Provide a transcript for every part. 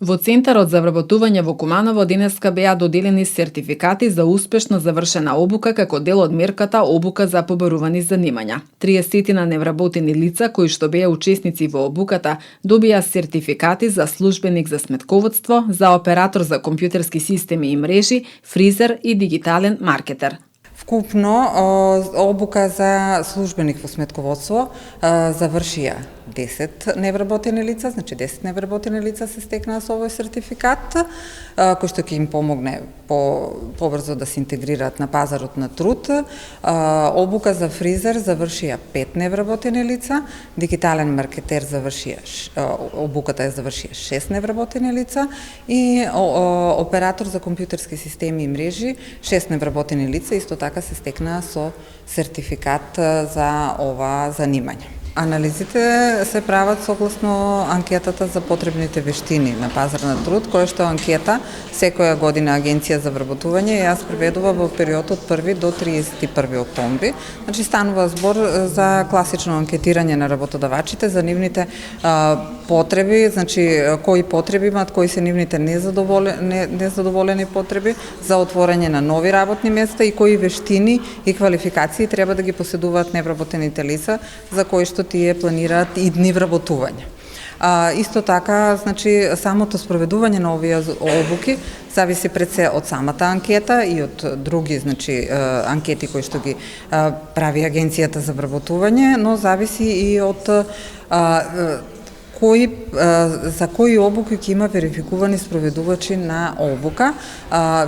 Во Центарот за вработување во Куманово денеска беа доделени сертификати за успешно завршена обука како дел од мерката Обука за побарувани занимања. 30 невработени лица кои што беа учесници во обуката добија сертификати за службеник за сметководство, за оператор за компјутерски системи и мрежи, фризер и дигитален маркетер. Вкупно обука за службеник во сметководство завршија 10 невработени лица, значи 10 невработени лица се стекнаа со овој сертификат, кој што ќе им помогне побрзо да се интегрираат на пазарот на труд. Обука за фризер завршија 5 невработени лица, дигитален маркетер обуката ја завршија 6 невработени лица и оператор за компјутерски системи и мрежи 6 невработени лица, исто така се стекнаа со сертификат за ова занимање. Анализите се прават согласно анкетата за потребните вештини на пазар на труд, која што анкета секоја година Агенција за вработување ја спроведува во период од 1 до 31 октомври. Значи станува збор за класично анкетирање на работодавачите за нивните потреби, значи кои потреби имаат, кои се нивните незадоволени потреби за отворање на нови работни места и кои вештини и квалификации треба да ги поседуваат невработените лица за кои што тие планираат идни вработување. Исто така, значи, самото спроведување на овие обуки зависи пред се од самата анкета и од други, значи, анкети кои што ги прави Агенцијата за вработување, но зависи и од за кои обуки ќе има верификувани спроведувачи на обука.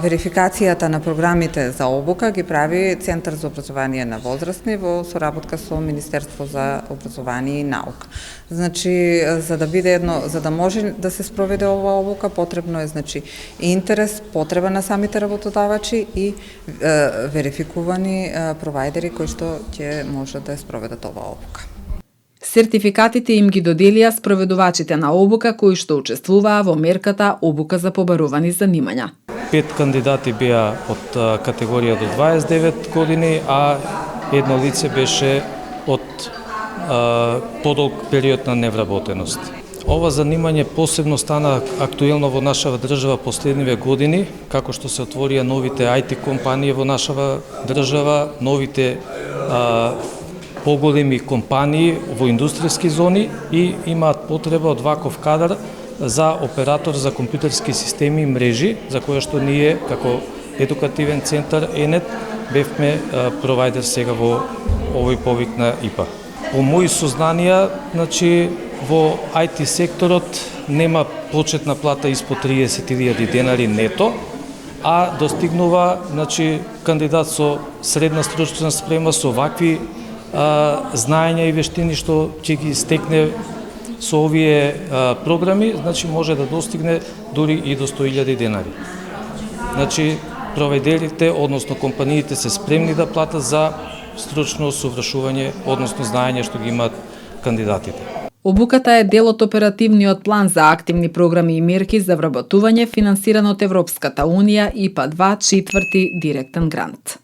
Верификацијата на програмите за обука ги прави Центар за образование на возрастни во соработка со Министерство за образование и наука. Значи, за да може да се спроведе ова обука, потребно е, значи, интерес, потреба на самите работодавачи и верификувани провајдери кои што ќе може да спроведат ова обука. Сертификатите им ги доделија спроведувачите на обука кои што учествуваа во мерката Обука за побарувани занимања. 5 кандидати беа од категорија до 29 години, а едно лице беше од подолг период на невработеност. Ова занимање посебно стана актуелно во нашава држава последниве години, како што се отворија новите IT компании во нашава држава, новите поголеми компании во индустријски зони и имаат потреба од ваков кадар за оператор за компјутерски системи и мрежи, за која што ние како едукативен центар ЕНЕТ бевме провајдер сега во овој повик на ИПА. По мои сознанија, значи, во IT секторот нема почетна плата испод 30.000 денари нето, а достигнува, значи, кандидат со средна стручна спрема со вакви знаења и вештини што ќе ги стекне со овие програми, значи може да достигне дури и до 100.000 денари. Значи, провајдерите, односно компаниите се спремни да платат за стручно усовршување, односно знаење што ги имаат кандидатите. Обуката е дел од оперативниот план за активни програми и мерки за вработување финансиран од Европската унија ИПА 2 четврти директен грант.